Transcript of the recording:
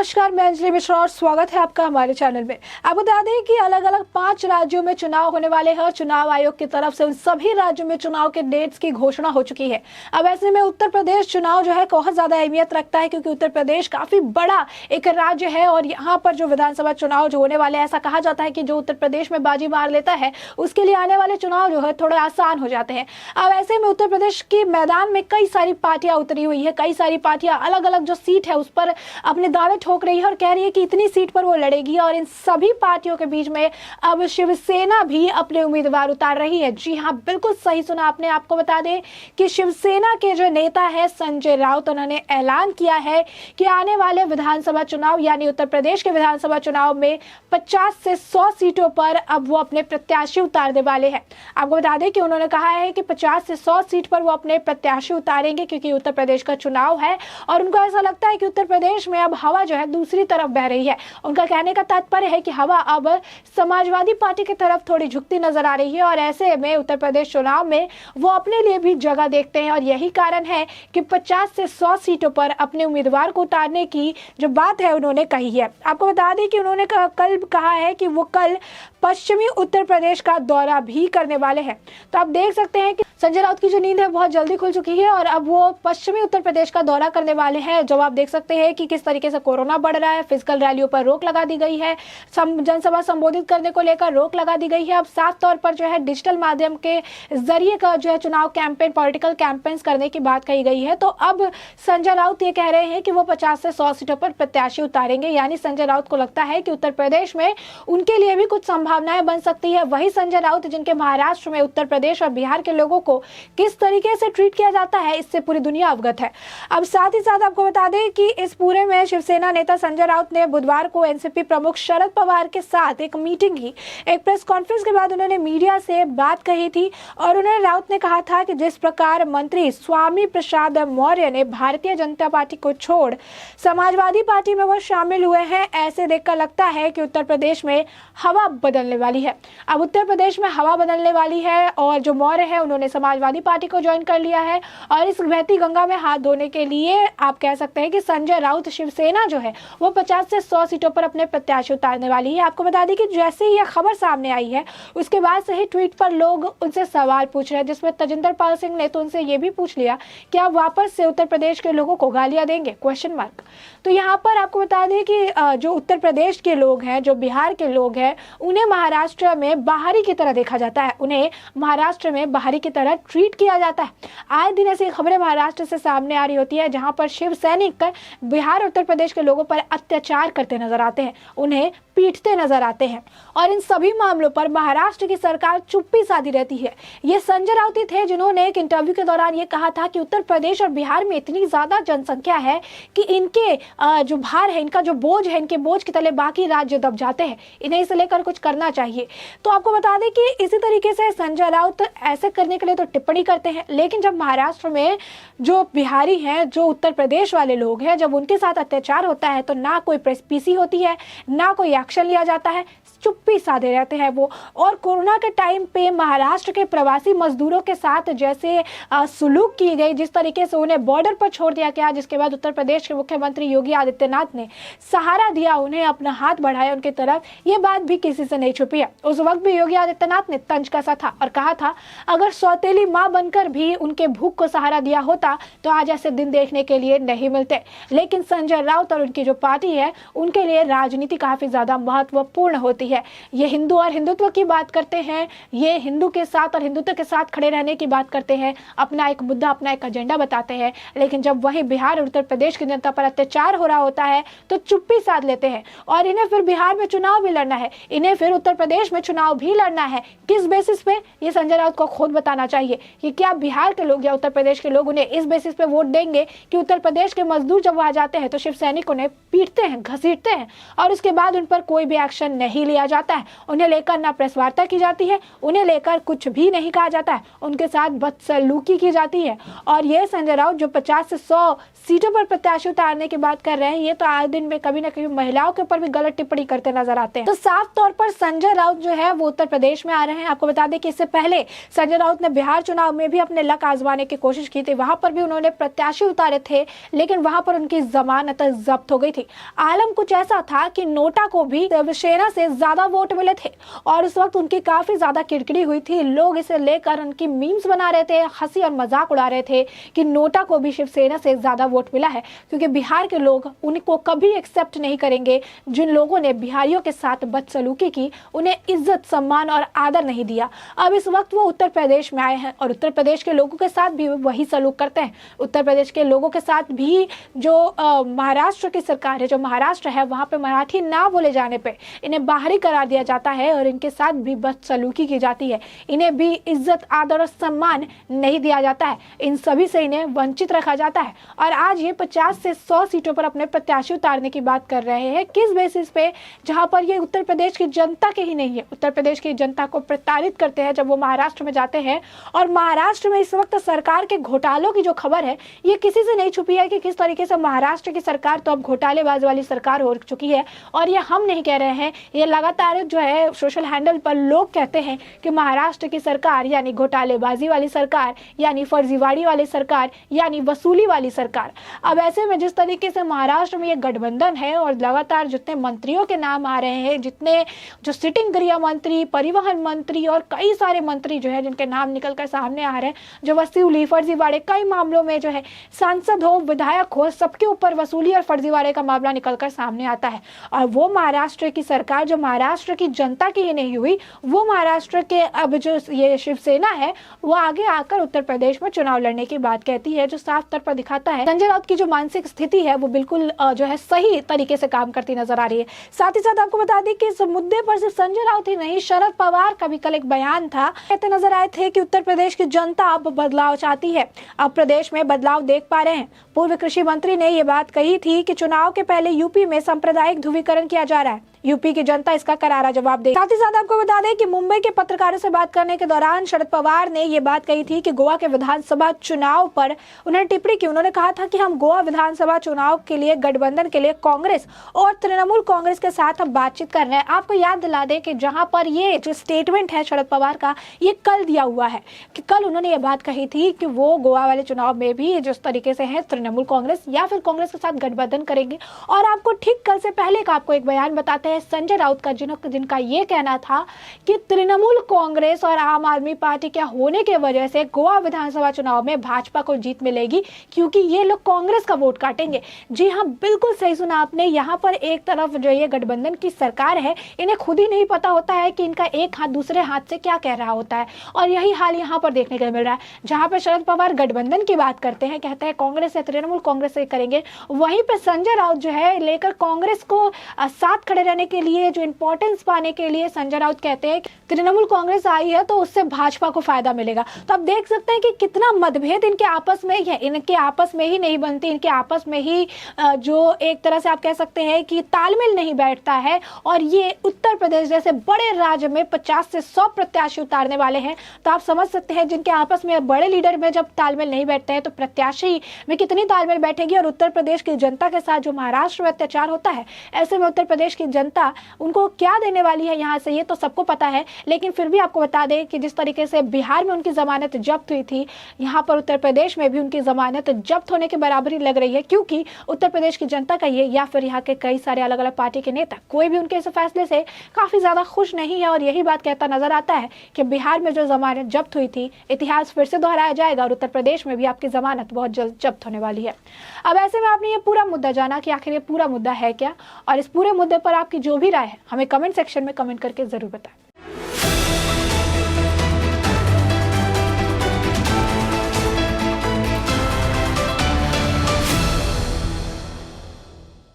नमस्कार, मैं अंजलि मिश्रा और स्वागत है आपका हमारे चैनल में। आप बता दें कि अलग अलग 5 राज्यों में चुनाव होने वाले हैं और चुनाव आयोग की तरफ से उन सभी राज्यों में चुनाव के डेट्स की घोषणा हो चुकी है। अब ऐसे में उत्तर प्रदेश चुनाव जो है बहुत ज्यादा अहमियत रखता है, क्योंकि उत्तर प्रदेश काफी बड़ा एक राज्य है और यहाँ पर जो विधानसभा चुनाव जो होने वाले हैं, ऐसा कहा जाता है कि जो उत्तर प्रदेश में बाजी मार लेता है उसके लिए आने वाले चुनाव जो है थोड़े आसान हो जाते हैं। अब ऐसे में उत्तर प्रदेश के मैदान में कई सारी पार्टियां उतरी हुई है, कई सारी पार्टियां अलग अलग जो सीट है उस पर अपने दावे ठोक रही है और कह रही है कि इतनी सीट पर वो लड़ेगी। और इन सभी पार्टियों के बीच में अब शिवसेना भी अपने उम्मीदवार उतार रही है। जी हाँ, बिल्कुल सही सुना आपने। आपको बता दें कि शिवसेना के जो नेता है संजय राउत, उन्होंने ऐलान किया है कि आने वाले विधानसभा चुनाव यानी उत्तर प्रदेश के विधानसभा चुनाव में 50 से 100 सीटों पर अब वो अपने प्रत्याशी उतारने वाले हैं। आपको बता दें कि उन्होंने कहा है कि 50 से 100 सीट पर वो अपने प्रत्याशी उतारेंगे, क्योंकि उत्तर प्रदेश का चुनाव है और उनको ऐसा लगता है कि उत्तर प्रदेश में अब हवा जो है दूसरी तरफ बह रही है। उनका कहने का तात्पर्य है कि हवा अब समाजवादी पार्टी की तरफ थोड़ी झुकती नजर आ रही है और ऐसे में उत्तर प्रदेश चुनाव में वो अपने लिए भी जगह देखते हैं और यही कारण है कि 50 से 100 सीटों पर अपने उम्मीदवार को उतारने की जो बात है उन्होंने कही है। आपको बता दें कि उन्होंने कल कहा है कि वो कल पश्चिमी उत्तर प्रदेश का दौरा भी करने वाले हैं। तो आप देख सकते हैं कि संजय राउत की जो नींद है बहुत जल्दी खुल चुकी है और अब वो पश्चिमी उत्तर प्रदेश का दौरा करने वाले हैं। जब आप देख सकते हैं कि किस तरीके से कोरोना बढ़ रहा है, फिजिकल रैलियों पर रोक लगा दी गई है, जनसभा संबोधित करने को लेकर रोक लगा दी गई है। अब साफ तौर पर जो है डिजिटल माध्यम के जरिए का जो है चुनाव कैंपेन, पॉलिटिकल कैंपेन्स करने की बात कही गई है। तो अब संजय राउत ये कह रहे हैं कि वो 50 से 100 सीटों पर प्रत्याशी उतारेंगे। यानी संजय राउत को लगता है कि उत्तर प्रदेश में उनके लिए भी कुछ संभावनाएं बन सकती है। वही संजय राउत जिनके महाराष्ट्र में, उत्तर प्रदेश और बिहार के लोगों को किस तरीके से ट्रीट किया जाता है, इससे पूरी दुनिया अवगत है। अब साथ ही साथ आपको बता दें कि इस पूरे में शिवसेना नेता संजय राउत ने बुधवार को एनसीपी प्रमुख शरद पवार के साथ एक मीटिंग की। एक प्रेस कॉन्फ्रेंस के बाद उन्होंने मीडिया से बात कही थी और उन्होंने राउत ने कहा था कि जिस प्रकार मंत्री स्वामी प्रसाद मौर्य ने भारतीय जनता पार्टी को छोड़ समाजवादी पार्टी में वो शामिल हुए हैं, ऐसे देखकर लगता है कि उत्तर प्रदेश में हवा बदलने वाली है। अब उत्तर प्रदेश में हवा बदलने वाली है और जो मौर्य है उन्होंने समाजवादी पार्टी को ज्वाइन कर लिया है और इस बहती गंगा में हाथ धोने के लिए आप कह सकते हैं कि संजय राउत शिवसेना जो है वो 50 से 100 सीटों पर अपने प्रत्याशी उतारने वाली है। आपको बता दें कि जैसे ही यह खबर सामने आई है उसके बाद से ही ट्वीट पर लोग उनसे सवाल पूछ रहे हैं, जिसमें तजिंदर पाल सिंह ने तो उनसे ये भी पूछ लिया कि आप वापस से उत्तर प्रदेश के लोगों को गालियां देंगे, क्वेश्चन मार्क। तो यहाँ पर आपको बता दें कि जो उत्तर प्रदेश के लोग हैं, जो बिहार के लोग हैं, उन्हें महाराष्ट्र में बाहरी की तरह देखा जाता है, उन्हें महाराष्ट्र में बाहरी की तरह ट्रीट किया जाता है। आए दिन ऐसी खबरें महाराष्ट्र से सामने आ रही होती है जहां पर शिव सैनिक बिहार उत्तर प्रदेश के लोगों पर अत्याचार करते नजर आते हैं, उन्हें पीटते नजर आते हैं और इन सभी मामलों पर महाराष्ट्र की सरकार चुप्पी साधी रहती है। ये संजय राउत थे जिन्होंने एक इंटरव्यू के दौरान ये कहा था कि उत्तर प्रदेश और बिहार में इतनी ज्यादा जनसंख्या है कि इनके जो भार है, इनका जो बोझ है, इनके बोझ के तले बाकी राज्य दब जाते हैं, इन्हें इसे लेकर कुछ करना चाहिए। तो आपको बता दें कि इसी तरीके से संजय राउत ऐसे करने के लिए तो टिप्पणी करते हैं, लेकिन जब महाराष्ट्र में जो बिहारी हैं, जो उत्तर प्रदेश वाले लोग हैं, जब उनके साथ अत्याचार होता है तो ना कोई पीसी होती है, ना कोई एक्शन लिया जाता है, चुप्पी साधे रहते हैं वो। और कोरोना के टाइम पे महाराष्ट्र के प्रवासी मजदूरों के साथ जैसे सुलूक की गई, जिस तरीके से उन्हें बॉर्डर पर छोड़ दिया गया, जिसके बाद उत्तर प्रदेश के मुख्यमंत्री योगी आदित्यनाथ ने सहारा दिया, उन्हें अपना हाथ बढ़ाया उनकी तरफ, ये बात भी किसी से नहीं छुपी है। उस वक्त भी योगी आदित्यनाथ ने तंज कसा था और कहा था अगर सौतेली माँ बनकर भी उनके भूख को सहारा दिया होता तो आज ऐसे दिन देखने के लिए नहीं मिलते। लेकिन संजय राउत और उनकी जो पार्टी है उनके लिए राजनीति काफी ज्यादा महत्वपूर्ण होती है। ये हिंदू और हिंदुत्व की बात करते हैं, ये हिंदू के साथ और हिंदुत्व के साथ खड़े रहने की बात करते हैं, अपना एक मुद्दा, अपना एक एजेंडा बताते हैं। लेकिन जब वही बिहार और उत्तर प्रदेश की जनता पर अत्याचार हो रहा होता है तो चुप्पी साध लेते हैं और इन्हें फिर बिहार में चुनाव भी लड़ना है, इन्हें फिर उत्तर प्रदेश में चुनाव भी लड़ना है। किस बेसिस पे, ये संजय राउत को खुद बताना चाहिए कि क्या बिहार के लोग या उत्तर प्रदेश के लोग उन्हें इस बेसिस पे वोट देंगे कि उत्तर प्रदेश के मजदूर जब वहां जाते हैं तो शिव सैनिक उन्हें पीटते हैं, घसीटते हैं और उसके बाद उन पर कोई भी एक्शन नहीं लिया जाता है, उन्हें लेकर ना प्रेस वार्ता की जाती है, उन्हें लेकर कुछ भी नहीं कहा जाता है, उनके साथ बदसलूकी की जाती है। और ये संजय राउत जो 50 से 100 सीटों पर प्रत्याशी उतारने की बात कर रहे हैं, ये तो आज दिन में कभी ना कभी महिलाओं के ऊपर भी गलत टिप्पणी करते नजर आते हैं। तो साफ तौर पर संजय राउत जो है वो उत्तर प्रदेश में आ रहे हैं। आपको बता दें कि इससे पहले संजय राउत ने बिहार चुनाव में भी अपने लक आजमाने की कोशिश की थी, वहां पर भी उन्होंने प्रत्याशी उतारे थे, लेकिन वहां पर उनकी जमानत जब्त जब्त हो गई थी। आलम कुछ ऐसा था कि नोटा को भी शिवसेना से ज्यादा वोट मिले थे और उस वक्त उनकी काफी ज्यादा किरकिरी हुई थी। लोग इसे लेकर उनकी मीम्स बना रहे थे, हंसी और मजाक उड़ा रहे थे कि नोटा को भी शिवसेना से ज्यादा वोट मिला है, क्योंकि बिहार के लोग उनको कभी एक्सेप्ट नहीं करेंगे जिन लोगों ने बिहारियों के साथ बदसलूकी की, उन्हें इज्जत, सम्मान और आदर नहीं दिया। अब इस वक्त वो उत्तर प्रदेश में आए हैं और उत्तर प्रदेश के लोगों के साथ भी वही सलूक करते हैं। उत्तर प्रदेश के लोगों के साथ भी जो महाराष्ट्र की सरकार है, जो महाराष्ट्र है, वहां पे मराठी ना बोले जाने पे इन्हें बाहरी करार दिया जाता है और इनके साथ भी बदसलूकी की जाती है। इन्हें भी इज्जत, आदर और सम्मान नहीं दिया जाता है। इन सभी से इन्हें वंचित रखा जाता है और आज ये 50 से 100 सीटों पर अपने प्रत्याशी उतारने की बात कर रहे हैं। किस बेसिस पे? जहां पर ये उत्तर प्रदेश की जनता के ही नहीं है, उत्तर प्रदेश की जनता को प्रताड़ित करते हैं जब वो महाराष्ट्र में जाते हैं। और महाराष्ट्र में इस वक्त सरकार के घोटालों की जो खबर है, ये किसी से नहीं छुपी है कि किस तरीके से महाराष्ट्र की सरकार तो अब घोटालेबाज वाली सरकार हो चुकी है। और ये हम नहीं कह रहे हैं, ये लगातार जो है सोशल हैंडल पर लोग कहते हैं कि महाराष्ट्र की सरकार यानी घोटालेबाजी वाली सरकार, यानी फर्जीवाड़ी वाली सरकार, यानी वसूली वाली सरकार। अब ऐसे में जिस तरीके से महाराष्ट्र में ये गठबंधन है और लगातार जितने मंत्रियों के नाम आ रहे हैं, जितने जो सिटिंग गृह मंत्री, परिवहन मंत्री और कई सारे मंत्री जो है जिनके नाम निकल कर सामने आ रहे हैं, जो वसूली, फर्जीवाड़े, कई मामलों में जो है सांसद हो, विधायक हो, सबके ऊपर वसूली और फर्जीवाड़े का मामला निकल कर सामने आता है। और वो महाराष्ट्र की सरकार जो महाराष्ट्र की जनता की ही नहीं हुई, वो महाराष्ट्र के अब जो ये शिवसेना है, वो आगे आकर उत्तर प्रदेश में चुनाव लड़ने की बात कहती है, जो साफ तौर पर दिखाता है संजय राउत की जो मानसिक स्थिति है वो बिल्कुल जो है सही तरीके से काम करती नजर आ रही है। साथ ही साथ आपको बता दें कि इस मुद्दे पर सिर्फ संजय राउत ही नहीं, शरद पवार का भी कल एक बयान था। कहते नजर आए थे कि उत्तर प्रदेश की जनता अब बदलाव चाहती है, अब प्रदेश में बदलाव देख पा रहे हैं। पूर्व कृषि मंत्री ने ये बात कही थी कि चुनाव के पहले यूपी में सांप्रदायिक ध्रुवीकरण किया जा रहा है, यूपी की जनता इसका करारा जवाब देगी। साथ ही साथ आपको बता दें कि मुंबई के पत्रकारों से बात करने के दौरान शरद पवार ने ये बात कही थी कि गोवा के विधानसभा चुनाव पर उन्होंने टिप्पणी की। उन्होंने कहा था कि हम गोवा विधानसभा चुनाव के लिए गठबंधन के लिए कांग्रेस और तृणमूल कांग्रेस के साथ हम बातचीत कर रहे हैं। आपको याद दिला दें कि जहां पर ये जो स्टेटमेंट है शरद पवार का, ये कल दिया हुआ है कि कल उन्होंने ये बात कही थी कि वो गोवा वाले चुनाव में भी जिस तरीके से है तृणमूल कांग्रेस या फिर कांग्रेस के साथ गठबंधन करेंगे। और आपको ठीक कल से पहले का आपको एक बयान बताते हैं संजय राउत का, जिनका ये कहना था कि तृणमूल कांग्रेस और आम आदमी पार्टी क्या होने की वजह से गोवा विधानसभा चुनाव में भाजपा को जीत मिलेगी, क्योंकि ये लोग कांग्रेस का वोट काटेंगे। जी हाँ, बिल्कुल सही सुना आपने। यहाँ पर एक तरफ जो ये गठबंधन की सरकार है, इन्हें खुद ही नहीं पता होता है कि इनका एक हाथ दूसरे हाथ से क्या कह रहा होता है। और यही हाल यहाँ पर देखने को मिल रहा है, जहाँ पर शरद पवार गठबंधन की बात करते हैं, कहते हैं कांग्रेस या तृणमूल कांग्रेस से करेंगे, वहीं पर संजय राउत जो है लेकर कांग्रेस को साथ खड़े रहने के लिए, जो इंपॉर्टेंस पाने के लिए संजय राउत कहते हैं तृणमूल कांग्रेस आई है तो उससे भाजपा को फायदा मिलेगा। तो आप देख सकते हैं कि कितना मतभेद इनके आपस में है। इनके आपस में ही नहीं बनती, इनके आपस में ही जो एक तरह से आप कह सकते हैं कि तालमेल नहीं बैठता है। और ये उत्तर प्रदेश जैसे बड़े राज्य में 50 से 100 प्रत्याशी उतारने वाले हैं, तो आप समझ सकते हैं जिनके आपस में बड़े लीडर में जब तालमेल नहीं बैठते हैं तो प्रत्याशी में कितनी तालमेल बैठेगी। और उत्तर प्रदेश की जनता के साथ जो महाराष्ट्र में अत्याचार होता है, ऐसे में उत्तर प्रदेश की जनता उनको क्या देने वाली है यहाँ से, ये तो सबको पता है। लेकिन फिर भी आपको बता दें कि जिस तरीके से बिहार में उनकी जमानत जब्त हुई थी, यहाँ पर उत्तर प्रदेश में भी उनकी जमानत जब्त होने के बराबरी लग रही है, क्योंकि उत्तर प्रदेश की जनता का ये या फिर यहाँ के कई सारे अलग अलग पार्टी के नेता, कोई भी उनके इस फैसले से काफी ज्यादा खुश नहीं है। और यही बात कहता नजर आता है कि बिहार में जो जमानत जब्त हुई थी, इतिहास फिर से दोहराया जाएगा और उत्तर प्रदेश में भी आपकी जमानत बहुत जल्द जब्त होने वाली है। अब ऐसे में आपने ये पूरा मुद्दा जाना कि आखिर ये पूरा मुद्दा है क्या, और इस पूरे मुद्दे पर आपकी जो भी राय है हमें कमेंट सेक्शन में कमेंट करके जरूर बताएं।